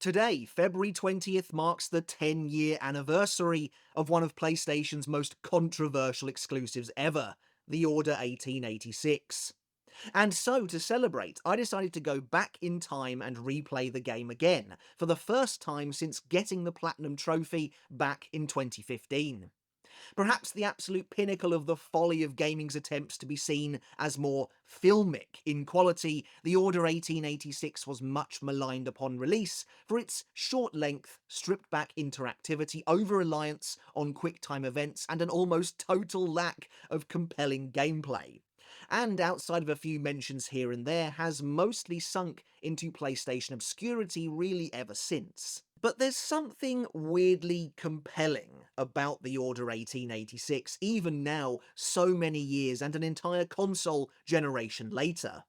Today, February 20th, marks the 10-year anniversary of one of PlayStation's most controversial exclusives ever, the Order 1886. And so, to celebrate, I decided to go back in time and replay the game again, for the first time since getting the Platinum Trophy back in 2015. Perhaps the absolute pinnacle of the folly of gaming's attempts to be seen as more filmic in quality, the Order 1886 was much maligned upon release for its short length, stripped back interactivity, over-reliance on quick-time events, and an almost total lack of compelling gameplay. And outside of a few mentions here and there, has mostly sunk into PlayStation obscurity really ever since. But there's something weirdly compelling about the Order 1886, even now, so many years and an entire console generation later.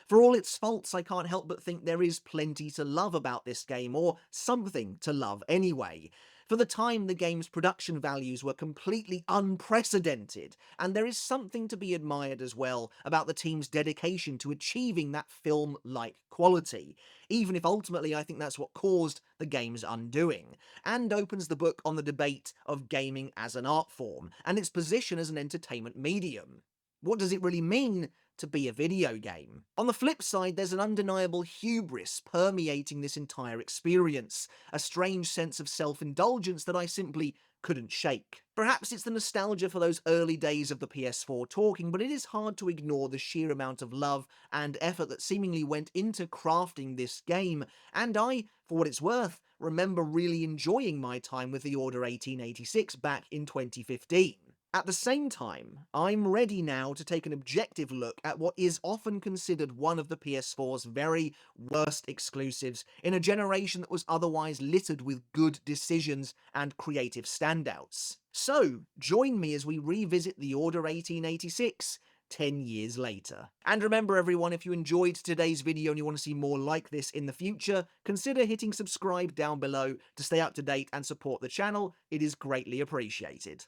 For all its faults, I can't help but think there is plenty to love about this game, or something to love anyway. For the time, the game's production values were completely unprecedented, and there is something to be admired as well about the team's dedication to achieving that film-like quality, even if ultimately I think that's what caused the game's undoing, and opens the book on the debate of gaming as an art form, and its position as an entertainment medium. What does it really mean to be a video game? On the flip side, there's an undeniable hubris permeating this entire experience, a strange sense of self-indulgence that I simply couldn't shake. Perhaps it's the nostalgia for those early days of the PS4 talking, but it is hard to ignore the sheer amount of love and effort that seemingly went into crafting this game, and I, for what it's worth, remember really enjoying my time with the Order 1886 back in 2015. At the same time, I'm ready now to take an objective look at what is often considered one of the PS4's very worst exclusives in a generation that was otherwise littered with good decisions and creative standouts. So, join me as we revisit the Order 1886 10 years later. And remember everyone, if you enjoyed today's video and you want to see more like this in the future, consider hitting subscribe down below to stay up to date and support the channel. It is greatly appreciated.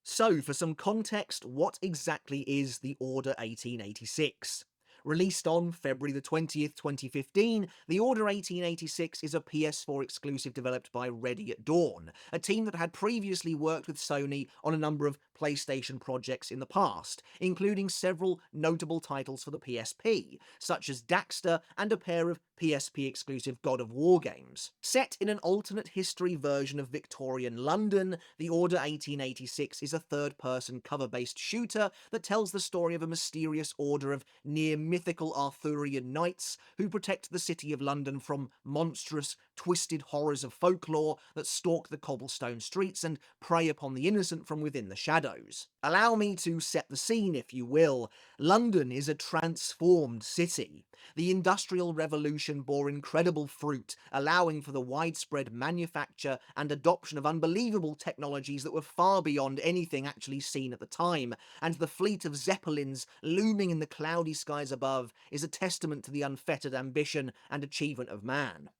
So, for some context, what exactly is the Order 1886? Released on February the 20th, 2015, the Order 1886 is a PS4 exclusive developed by Ready at Dawn, a team that had previously worked with Sony on a number of PlayStation projects in the past, including several notable titles for the PSP, such as Daxter and a pair of PSP-exclusive God of War games. Set in an alternate history version of Victorian London, the Order 1886 is a third-person cover-based shooter that tells the story of a mysterious order of near-mythical Arthurian knights who protect the city of London from monstrous, twisted horrors of folklore that stalk the cobblestone streets and prey upon the innocent from within the shadows. Allow me to set the scene, if you will. London is a transformed city. The Industrial Revolution bore incredible fruit, allowing for the widespread manufacture and adoption of unbelievable technologies that were far beyond anything actually seen at the time, and the fleet of Zeppelins looming in the cloudy skies above is a testament to the unfettered ambition and achievement of man.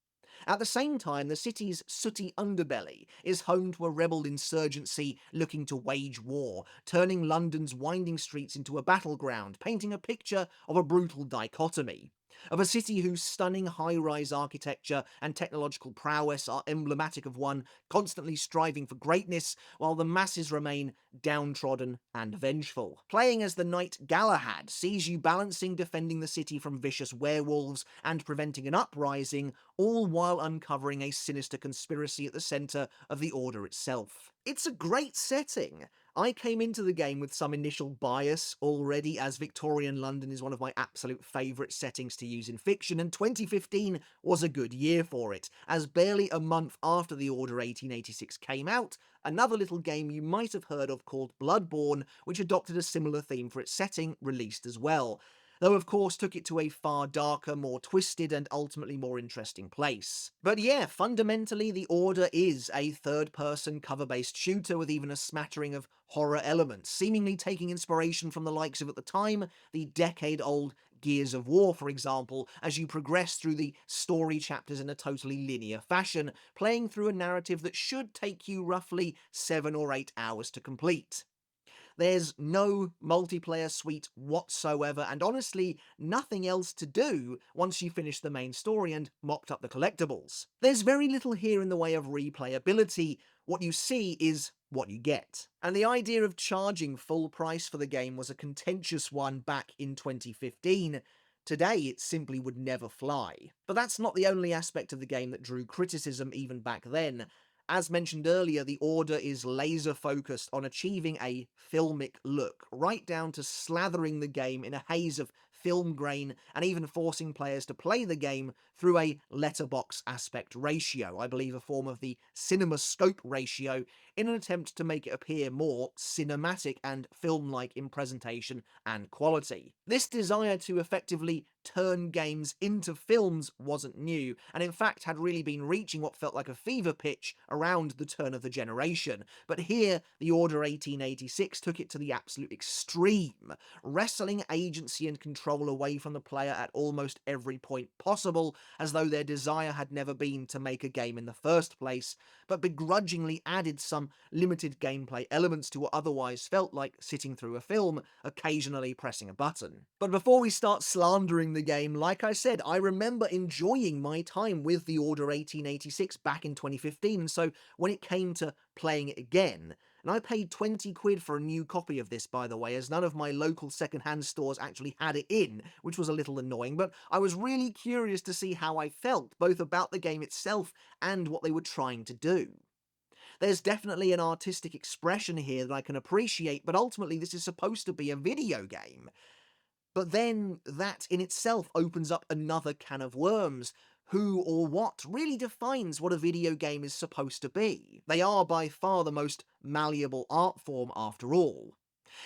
At the same time, the city's sooty underbelly is home to a rebel insurgency looking to wage war, turning London's winding streets into a battleground, painting a picture of a brutal dichotomy. Of a city whose stunning high-rise architecture and technological prowess are emblematic of one constantly striving for greatness, while the masses remain downtrodden and vengeful. Playing as the Knight Galahad sees you balancing defending the city from vicious werewolves and preventing an uprising, all while uncovering a sinister conspiracy at the centre of the Order itself. It's a great setting. I came into the game with some initial bias already, as Victorian London is one of my absolute favourite settings to use in fiction, and 2015 was a good year for it, as barely a month after the Order 1886 came out, another little game you might have heard of called Bloodborne, which adopted a similar theme for its setting, released as well, though of course took it to a far darker, more twisted, and ultimately more interesting place. But yeah, fundamentally the Order is a third-person cover-based shooter with even a smattering of horror elements, seemingly taking inspiration from the likes of, at the time, the decade-old Gears of War, for example, as you progress through the story chapters in a totally linear fashion, playing through a narrative that should take you roughly 7 or 8 hours to complete. There's no multiplayer suite whatsoever, and honestly, nothing else to do once you finish the main story and mopped up the collectibles. There's very little here in the way of replayability. What you see is what you get. And the idea of charging full price for the game was a contentious one back in 2015. Today, it simply would never fly. But that's not the only aspect of the game that drew criticism even back then. As mentioned earlier, the Order is laser focused on achieving a filmic look, right down to slathering the game in a haze of film grain and even forcing players to play the game through a letterbox aspect ratio, I believe a form of the cinemascope ratio, in an attempt to make it appear more cinematic and film-like in presentation and quality. This desire to effectively turn games into films wasn't new, and in fact had really been reaching what felt like a fever pitch around the turn of the generation. But here, the Order 1886 took it to the absolute extreme, wresting agency and control away from the player at almost every point possible, as though their desire had never been to make a game in the first place, but begrudgingly added some limited gameplay elements to what otherwise felt like sitting through a film, occasionally pressing a button. But before we start slandering the game, like I said, I remember enjoying my time with the Order 1886 back in 2015, and so when it came to playing it again, and I paid 20 quid for a new copy of this, by the way, as none of my local second-hand stores actually had it in, which was a little annoying, but I was really curious to see how I felt, both about the game itself and what they were trying to do. There's definitely an artistic expression here that I can appreciate, but ultimately this is supposed to be a video game. But then that in itself opens up another can of worms. Who or what really defines what a video game is supposed to be? They are by far the most malleable art form after all.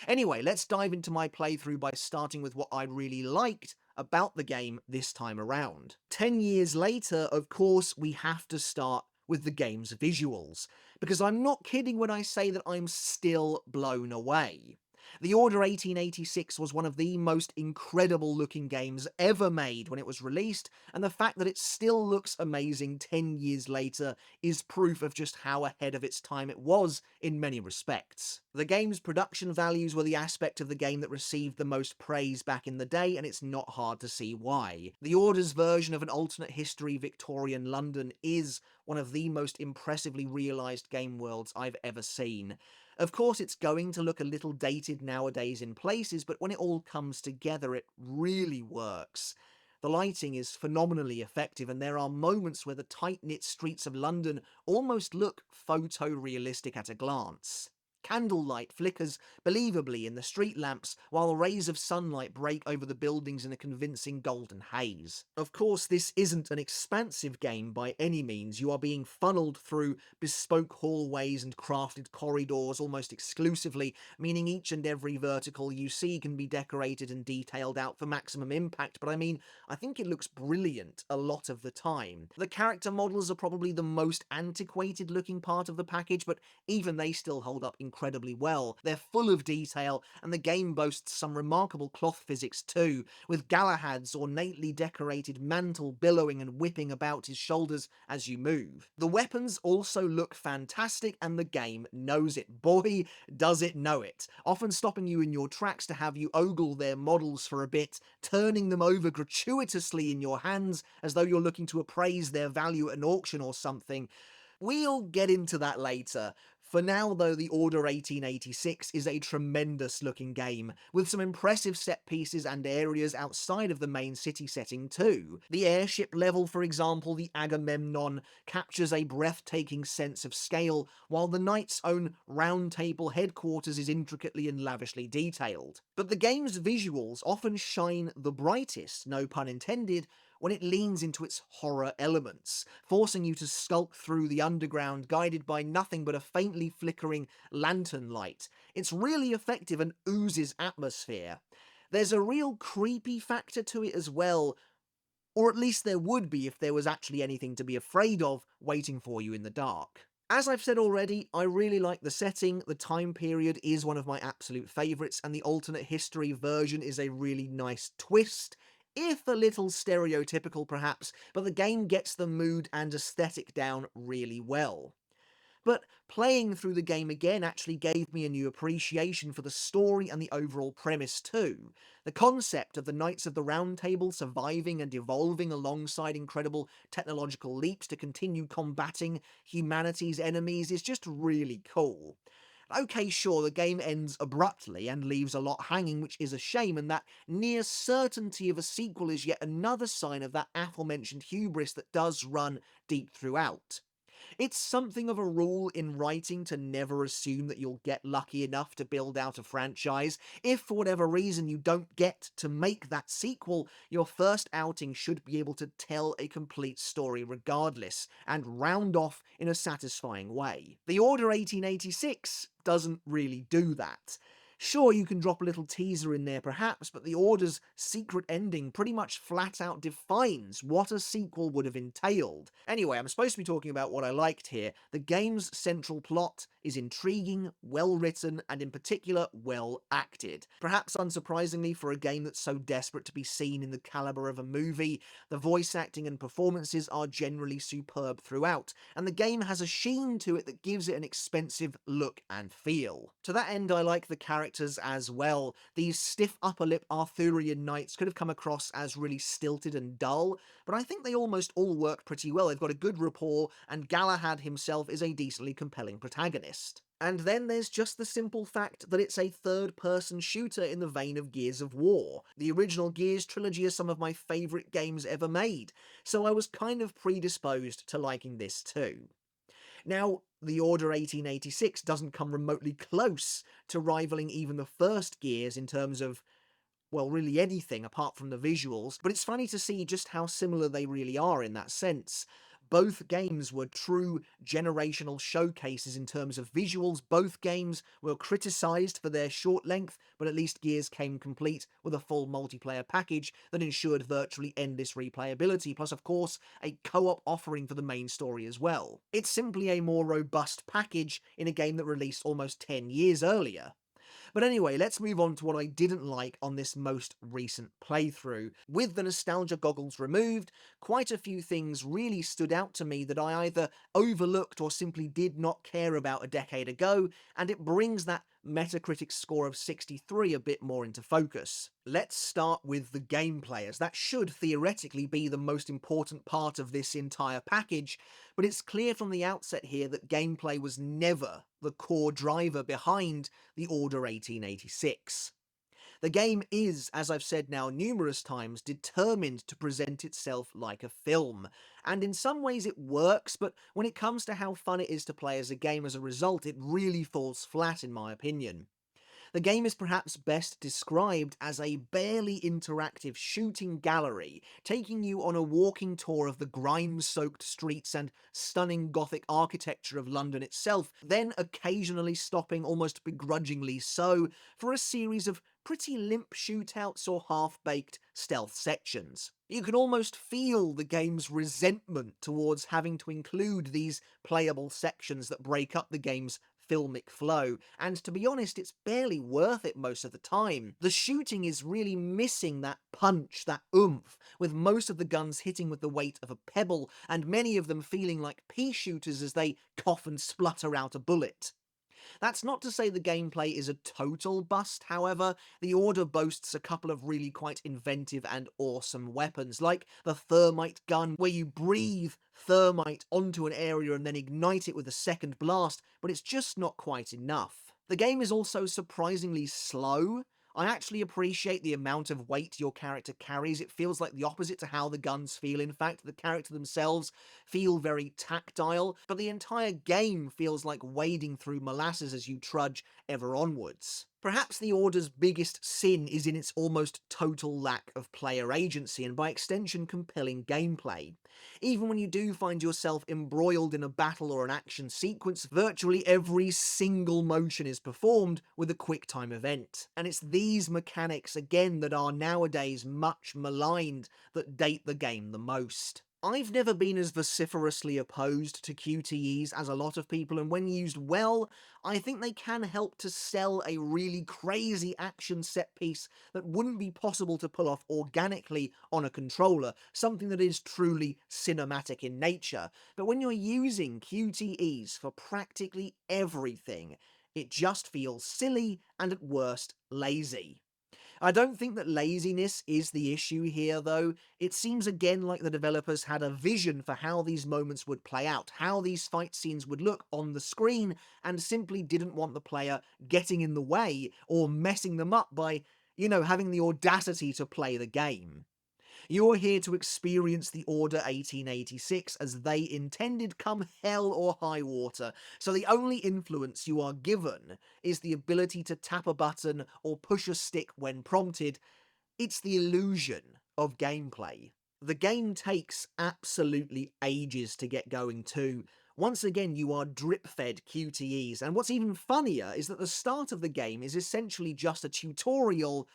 Anyway, let's dive into my playthrough by starting with what I really liked about the game this time around. 10 years later, of course, we have to start with the game's visuals, because I'm not kidding when I say that I'm still blown away. The Order 1886 was one of the most incredible looking games ever made when it was released, and the fact that it still looks amazing 10 years later is proof of just how ahead of its time it was in many respects. The game's production values were the aspect of the game that received the most praise back in the day, and it's not hard to see why. The Order's version of an alternate history Victorian London is one of the most impressively realised game worlds I've ever seen. Of course, it's going to look a little dated nowadays in places, but when it all comes together, it really works. The lighting is phenomenally effective, and there are moments where the tight-knit streets of London almost look photorealistic at a glance. Candlelight flickers believably in the street lamps, while rays of sunlight break over the buildings in a convincing golden haze. Of course, this isn't an expansive game by any means. You are being funneled through bespoke hallways and crafted corridors almost exclusively, meaning each and every vertical you see can be decorated and detailed out for maximum impact, but I think it looks brilliant a lot of the time. The character models are probably the most antiquated looking part of the package, but even they still hold up incredibly well. They're full of detail, and the game boasts some remarkable cloth physics too, with Galahad's ornately decorated mantle billowing and whipping about his shoulders as you move. The weapons also look fantastic, and the game knows it. Boy, does it know it. Often stopping you in your tracks to have you ogle their models for a bit, turning them over gratuitously in your hands as though you're looking to appraise their value at an auction or something. We'll get into that later. For now, though, the Order 1886 is a tremendous looking game, with some impressive set pieces and areas outside of the main city setting too. The airship level, for example, the Agamemnon, captures a breathtaking sense of scale, while the Knight's own Round Table headquarters is intricately and lavishly detailed. But the game's visuals often shine the brightest, no pun intended, when it leans into its horror elements, forcing you to skulk through the underground guided by nothing but a faintly flickering lantern light. It's really effective and oozes atmosphere. There's a real creepy factor to it as well, or at least there would be if there was actually anything to be afraid of waiting for you in the dark. As I've said already, I really like the setting, the time period is one of my absolute favourites, and the alternate history version is a really nice twist, if a little stereotypical perhaps, but the game gets the mood and aesthetic down really well. But playing through the game again actually gave me a new appreciation for the story and the overall premise too. The concept of the Knights of the Round Table surviving and evolving alongside incredible technological leaps to continue combating humanity's enemies is just really cool. Okay, sure, the game ends abruptly and leaves a lot hanging, which is a shame, and that near certainty of a sequel is yet another sign of that aforementioned hubris that does run deep throughout. It's something of a rule in writing to never assume that you'll get lucky enough to build out a franchise. If for whatever reason you don't get to make that sequel, your first outing should be able to tell a complete story regardless, and round off in a satisfying way. The Order 1886 doesn't really do that. Sure, you can drop a little teaser in there perhaps, but the Order's secret ending pretty much flat out defines what a sequel would have entailed. Anyway, I'm supposed to be talking about what I liked here. The game's central plot is intriguing, well written, and in particular, well acted. Perhaps unsurprisingly for a game that's so desperate to be seen in the caliber of a movie, the voice acting and performances are generally superb throughout, and the game has a sheen to it that gives it an expensive look and feel. To that end, I like the characters as well. These stiff upper lip Arthurian knights could have come across as really stilted and dull, but I think they almost all work pretty well. They've got a good rapport, and Galahad himself is a decently compelling protagonist. And then there's just the simple fact that it's a third-person shooter in the vein of Gears of War. The original Gears trilogy is some of my favourite games ever made, so I was kind of predisposed to liking this too. Now, the Order 1886 doesn't come remotely close to rivaling even the first Gears in terms of, well, really anything apart from the visuals, but it's funny to see just how similar they really are in that sense. Both games were true generational showcases in terms of visuals. Both games were criticised for their short length, but at least Gears came complete with a full multiplayer package that ensured virtually endless replayability, plus of course a co-op offering for the main story as well. It's simply a more robust package in a game that released almost 10 years earlier. But anyway, let's move on to what I didn't like on this most recent playthrough. With the nostalgia goggles removed, quite a few things really stood out to me that I either overlooked or simply did not care about a decade ago, and it brings that Metacritic score of 63 a bit more into focus. Let's start with the gameplay, as that should theoretically be the most important part of this entire package, but it's clear from the outset here that gameplay was never the core driver behind the Order 1886. The game is, as I've said now numerous times, determined to present itself like a film, and in some ways it works, but when it comes to how fun it is to play as a game as a result, it really falls flat in my opinion. The game is perhaps best described as a barely interactive shooting gallery, taking you on a walking tour of the grime-soaked streets and stunning Gothic architecture of London itself, then occasionally stopping, almost begrudgingly so, for a series of pretty limp shootouts or half-baked stealth sections. You can almost feel the game's resentment towards having to include these playable sections that break up the game's filmic flow, and to be honest, it's barely worth it most of the time. The shooting is really missing that punch, that oomph, with most of the guns hitting with the weight of a pebble, and many of them feeling like pea shooters as they cough and splutter out a bullet. That's not to say the gameplay is a total bust, however. The Order boasts a couple of really quite inventive and awesome weapons, like the thermite gun, where you breathe thermite onto an area and then ignite it with a second blast, but it's just not quite enough. The game is also surprisingly slow. I actually appreciate the amount of weight your character carries. It feels like the opposite to how the guns feel. In fact, the character themselves feel very tactile, but the entire game feels like wading through molasses as you trudge ever onwards. Perhaps the Order's biggest sin is in its almost total lack of player agency, and by extension compelling gameplay. Even when you do find yourself embroiled in a battle or an action sequence, virtually every single motion is performed with a quick-time event. And it's these mechanics, again, that are nowadays much maligned that date the game the most. I've never been as vociferously opposed to QTEs as a lot of people, and when used well, I think they can help to sell a really crazy action set piece that wouldn't be possible to pull off organically on a controller, something that is truly cinematic in nature. But when you're using QTEs for practically everything, it just feels silly and at worst lazy. I don't think that laziness is the issue here, though. It seems again like the developers had a vision for how these moments would play out, how these fight scenes would look on the screen, and simply didn't want the player getting in the way or messing them up by, having the audacity to play the game. You're here to experience the Order 1886 as they intended come hell or high water, so the only influence you are given is the ability to tap a button or push a stick when prompted. It's the illusion of gameplay. The game takes absolutely ages to get going too. Once again, you are drip-fed QTEs, and what's even funnier is that the start of the game is essentially just a tutorial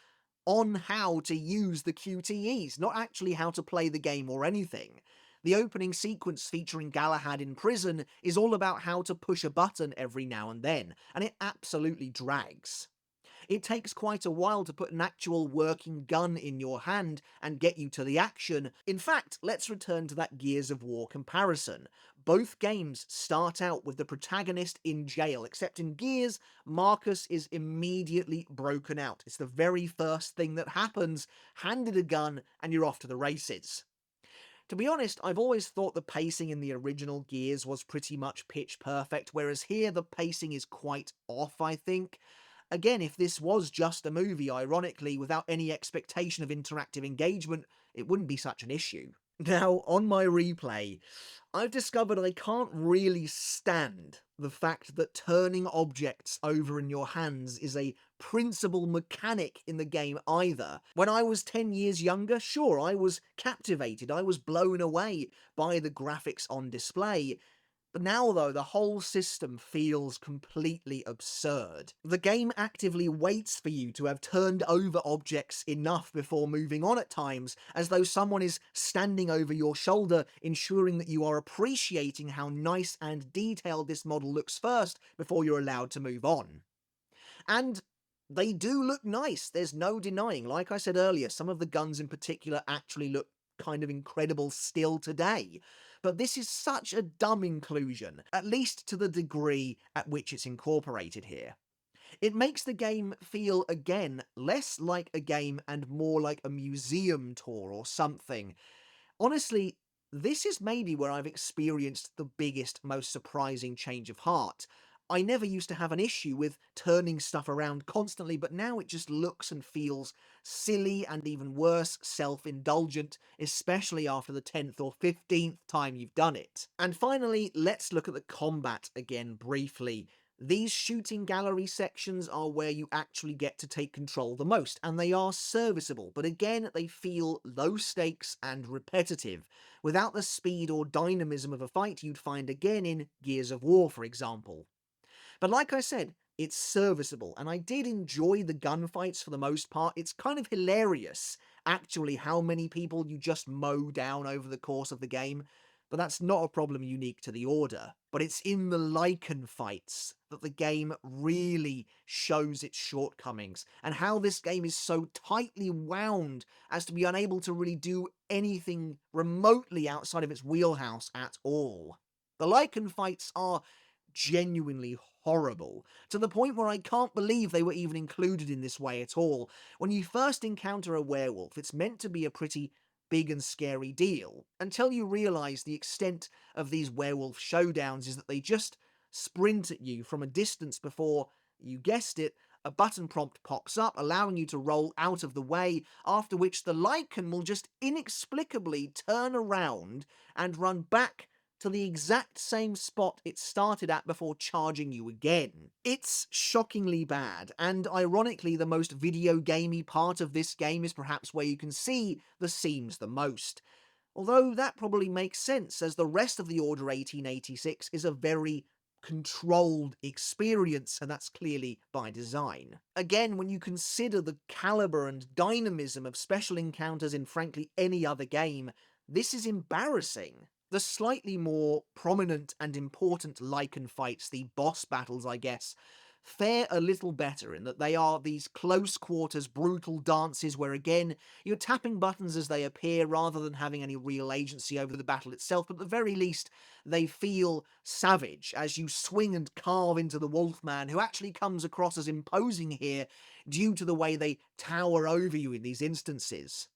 on how to use the QTEs, not actually how to play the game or anything. The opening sequence featuring Galahad in prison is all about how to push a button every now and then, and it absolutely drags. It takes quite a while to put an actual working gun in your hand and get you to the action. In fact, let's return to that Gears of War comparison. Both games start out with the protagonist in jail, except in Gears, Marcus is immediately broken out. It's the very first thing that happens, handed a gun, and you're off to the races. To be honest, I've always thought the pacing in the original Gears was pretty much pitch perfect, whereas here the pacing is quite off, I think. Again, if this was just a movie, ironically, without any expectation of interactive engagement, it wouldn't be such an issue. Now, on my replay, I've discovered I can't really stand the fact that turning objects over in your hands is a principal mechanic in the game either. When I was 10 years younger, sure, I was captivated, I was blown away by the graphics on display, but now, though, the whole system feels completely absurd. The game actively waits for you to have turned over objects enough before moving on at times, as though someone is standing over your shoulder, ensuring that you are appreciating how nice and detailed this model looks first before you're allowed to move on. And they do look nice, there's no denying. Like I said earlier, some of the guns in particular actually look kind of incredible still today. But this is such a dumb inclusion, at least to the degree at which it's incorporated here. It makes the game feel, again, less like a game and more like a museum tour or something. Honestly, this is maybe where I've experienced the biggest, most surprising change of heart. I never used to have an issue with turning stuff around constantly, but now it just looks and feels silly and even worse, self-indulgent, especially after the 10th or 15th time you've done it. And finally, let's look at the combat again briefly. These shooting gallery sections are where you actually get to take control the most, and they are serviceable, but again, they feel low stakes and repetitive, without the speed or dynamism of a fight you'd find again in Gears of War, for example. But like I said, it's serviceable, and I did enjoy the gunfights for the most part. It's kind of hilarious, actually, how many people you just mow down over the course of the game, but that's not a problem unique to the Order. But it's in the Lycan fights that the game really shows its shortcomings, and how this game is so tightly wound as to be unable to really do anything remotely outside of its wheelhouse at all. The Lycan fights are genuinely horrible, to the point where I can't believe they were even included in this way at all. When you first encounter a werewolf, it's meant to be a pretty big and scary deal, until you realise the extent of these werewolf showdowns is that they just sprint at you from a distance before, you guessed it, a button prompt pops up, allowing you to roll out of the way, after which the Lycan will just inexplicably turn around and run back to the exact same spot it started at before charging you again. It's shockingly bad, and ironically the most video gamey part of this game is perhaps where you can see the seams the most. Although that probably makes sense, as the rest of the Order 1886 is a very controlled experience, and that's clearly by design. Again, when you consider the caliber and dynamism of special encounters in frankly any other game, This is embarrassing. The slightly more prominent and important Lycan fights, the boss battles, I guess, fare a little better in that they are these close quarters, brutal dances where, again, you're tapping buttons as they appear rather than having any real agency over the battle itself, but at the very least, they feel savage as you swing and carve into the Wolfman, who actually comes across as imposing here due to the way they tower over you in these instances.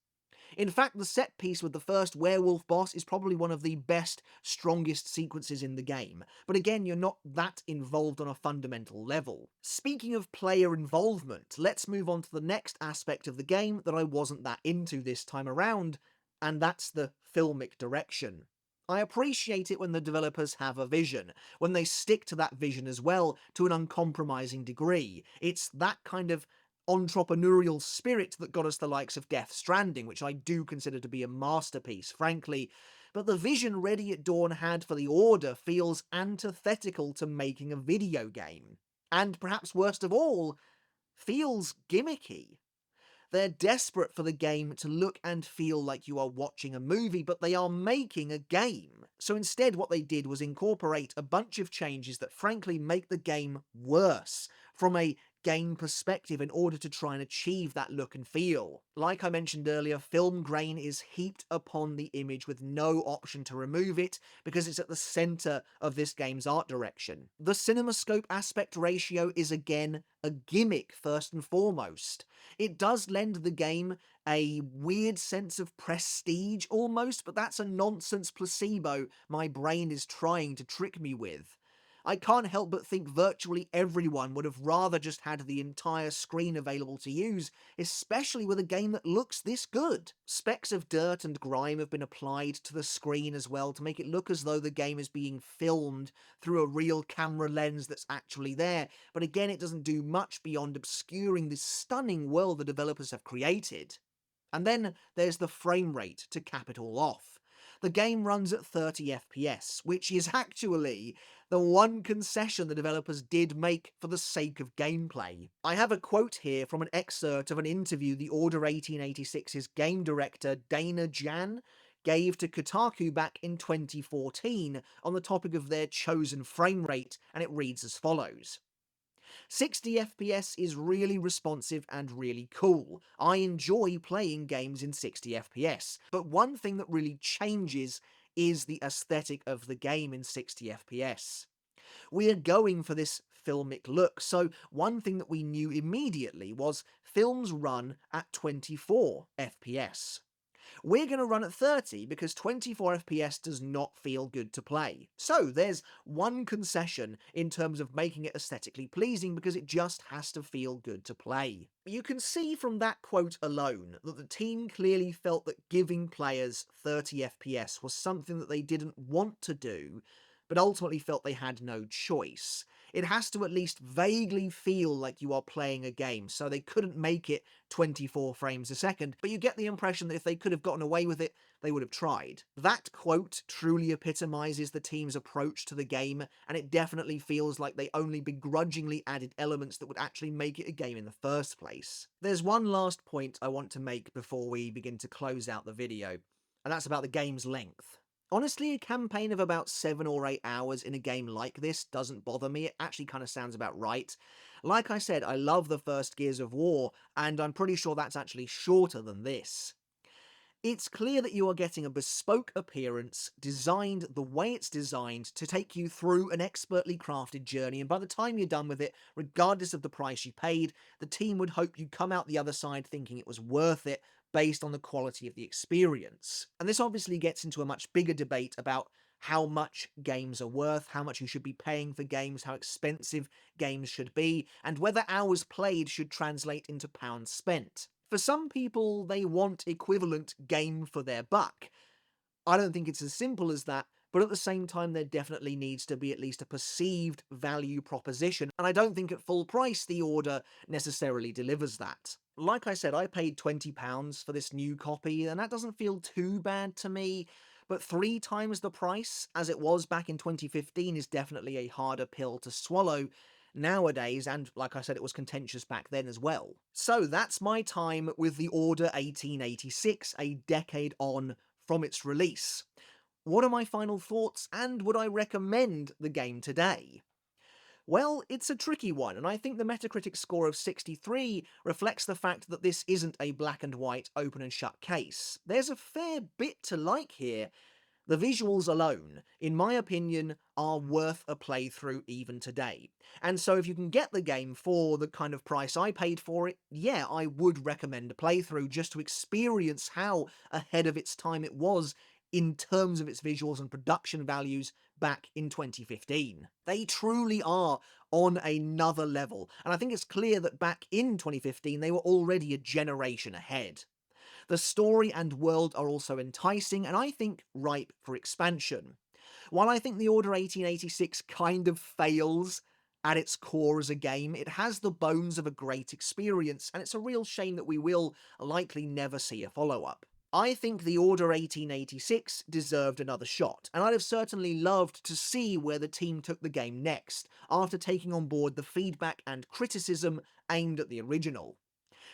In fact, the set piece with the first werewolf boss is probably one of the best, strongest sequences in the game, but again, you're not that involved on a fundamental level. Speaking of player involvement, let's move on to the next aspect of the game that I wasn't that into this time around, and that's the filmic direction. I appreciate it when the developers have a vision, when they stick to that vision as well to an uncompromising degree. It's that kind of entrepreneurial spirit that got us the likes of Death Stranding, which I do consider to be a masterpiece, frankly. But the vision Ready at Dawn had for the Order feels antithetical to making a video game. And perhaps worst of all, feels gimmicky. They're desperate for the game to look and feel like you are watching a movie, but they are making a game. So instead, what they did was incorporate a bunch of changes that frankly make the game worse from a game perspective in order to try and achieve that look and feel. Like I mentioned earlier, film grain is heaped upon the image with no option to remove it because it's at the center of this game's art direction. The CinemaScope aspect ratio is again a gimmick first and foremost. It does lend the game a weird sense of prestige almost, but that's a nonsense placebo my brain is trying to trick me with. I can't help but think virtually everyone would have rather just had the entire screen available to use, especially with a game that looks this good. Specks of dirt and grime have been applied to the screen as well to make it look as though the game is being filmed through a real camera lens that's actually there, but again it doesn't do much beyond obscuring this stunning world the developers have created. And then there's the frame rate to cap it all off. The game runs at 30 FPS, which is actually the one concession the developers did make for the sake of gameplay. I have a quote here from an excerpt of an interview the Order 1886's game director Dana Jan gave to Kotaku back in 2014 on the topic of their chosen frame rate, and it reads as follows. 60 FPS is really responsive and really cool. I enjoy playing games in 60 FPS, but one thing that really changes is the aesthetic of the game in 60 FPS. We are going for this filmic look, so one thing that we knew immediately was films run at 24 FPS. We're going to run at 30 because 24 FPS does not feel good to play. So there's one concession in terms of making it aesthetically pleasing because it just has to feel good to play. You can see from that quote alone that the team clearly felt that giving players 30 FPS was something that they didn't want to do, but ultimately felt they had no choice. It has to at least vaguely feel like you are playing a game, so they couldn't make it 24 frames a second, but you get the impression that if they could have gotten away with it, they would have tried. That quote truly epitomizes the team's approach to the game, and it definitely feels like they only begrudgingly added elements that would actually make it a game in the first place. There's one last point I want to make before we begin to close out the video, and that's about the game's length. Honestly, a campaign of about 7 or 8 hours in a game like this doesn't bother me. It actually kind of sounds about right. Like I said, I love the first Gears of War, and I'm pretty sure that's actually shorter than this. It's clear that you are getting a bespoke appearance, designed the way it's designed to take you through an expertly crafted journey, and by the time you're done with it, regardless of the price you paid, the team would hope you come out the other side thinking it was worth it based on the quality of the experience. And this obviously gets into a much bigger debate about how much games are worth, how much you should be paying for games, how expensive games should be, and whether hours played should translate into pounds spent. For some people, they want equivalent game for their buck. I don't think it's as simple as that, but at the same time there definitely needs to be at least a perceived value proposition, and I don't think at full price the Order necessarily delivers that. Like I said, I paid £20 for this new copy, and that doesn't feel too bad to me, but 3 times the price, as it was back in 2015, is definitely a harder pill to swallow nowadays, and like I said, it was contentious back then as well. So that's my time with the Order 1886, a decade on from its release. What are my final thoughts, and would I recommend the game today? Well, it's a tricky one, and I think the Metacritic score of 63 reflects the fact that this isn't a black and white open and shut case. There's a fair bit to like here. The visuals alone, in my opinion, are worth a playthrough even today. And so if you can get the game for the kind of price I paid for it, yeah, I would recommend a playthrough just to experience how ahead of its time it was in terms of its visuals and production values back in 2015. They truly are on another level, and I think it's clear that back in 2015 they were already a generation ahead. The story and world are also enticing, and I think ripe for expansion. While I think The Order 1886 kind of fails at its core as a game, it has the bones of a great experience, and it's a real shame that we will likely never see a follow-up. I think The Order 1886 deserved another shot, and I'd have certainly loved to see where the team took the game next, after taking on board the feedback and criticism aimed at the original.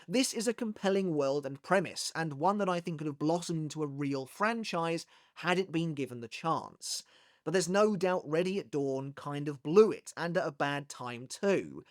This is a compelling world and premise, and one that I think could have blossomed into a real franchise had it been given the chance. But there's no doubt Ready at Dawn kind of blew it, and at a bad time too.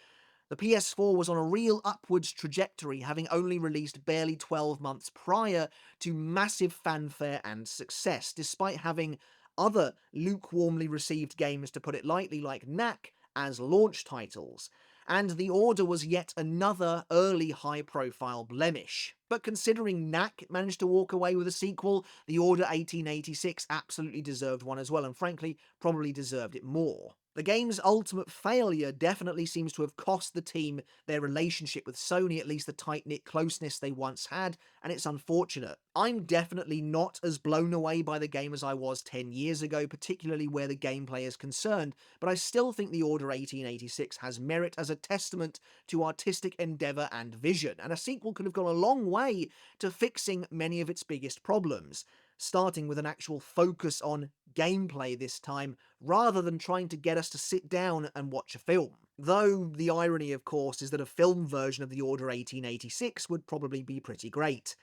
The PS4 was on a real upwards trajectory, having only released barely 12 months prior to massive fanfare and success, despite having other lukewarmly received games, to put it lightly, like Knack, as launch titles. And The Order was yet another early high-profile blemish. But considering Knack managed to walk away with a sequel, The Order 1886 absolutely deserved one as well, and frankly, probably deserved it more. The game's ultimate failure definitely seems to have cost the team their relationship with Sony, at least the tight-knit closeness they once had, and it's unfortunate. I'm definitely not as blown away by the game as I was 10 years ago, particularly where the gameplay is concerned, but I still think The Order 1886 has merit as a testament to artistic endeavour and vision, and a sequel could have gone a long way to fixing many of its biggest problems, starting with an actual focus on gameplay this time, rather than trying to get us to sit down and watch a film. Though the irony, of course, is that a film version of The Order 1886 would probably be pretty great.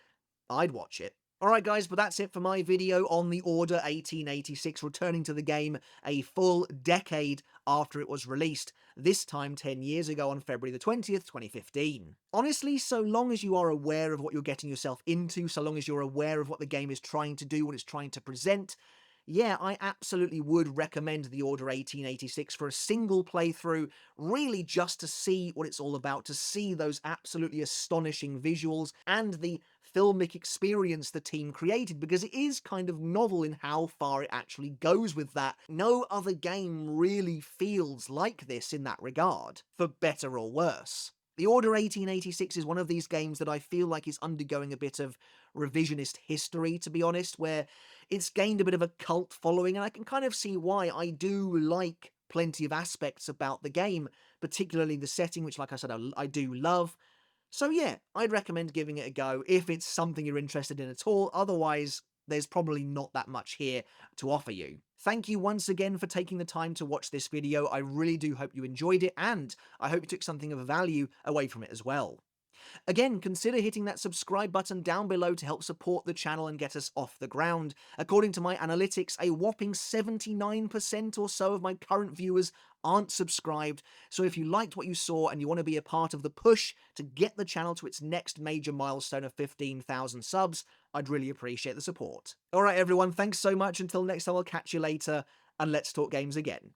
I'd watch it. Alright guys, but that's it for my video on The Order 1886 returning to the game a full decade after it was released, this time 10 years ago on February the 20th, 2015. Honestly, so long as you are aware of what you're getting yourself into, so long as you're aware of what the game is trying to do, what it's trying to present, yeah, I absolutely would recommend The Order 1886 for a single playthrough, really just to see what it's all about, to see those absolutely astonishing visuals and the filmic experience the team created, because it is kind of novel in how far it actually goes with that. No other game really feels like this in that regard, for better or worse. The Order 1886 is one of these games that I feel like is undergoing a bit of revisionist history, to be honest, where it's gained a bit of a cult following, and I can kind of see why. I do like plenty of aspects about the game, particularly the setting, which, like I said, I do love. So yeah, I'd recommend giving it a go if it's something you're interested in at all. Otherwise, there's probably not that much here to offer you. Thank you once again for taking the time to watch this video. I really do hope you enjoyed it, and I hope you took something of value away from it as well. Again, consider hitting that subscribe button down below to help support the channel and get us off the ground. According to my analytics, a whopping 79% or so of my current viewers aren't subscribed, so if you liked what you saw and you want to be a part of the push to get the channel to its next major milestone of 15,000 subs, I'd really appreciate the support. Alright everyone, thanks so much. Until next time, I'll catch you later, and let's talk games again.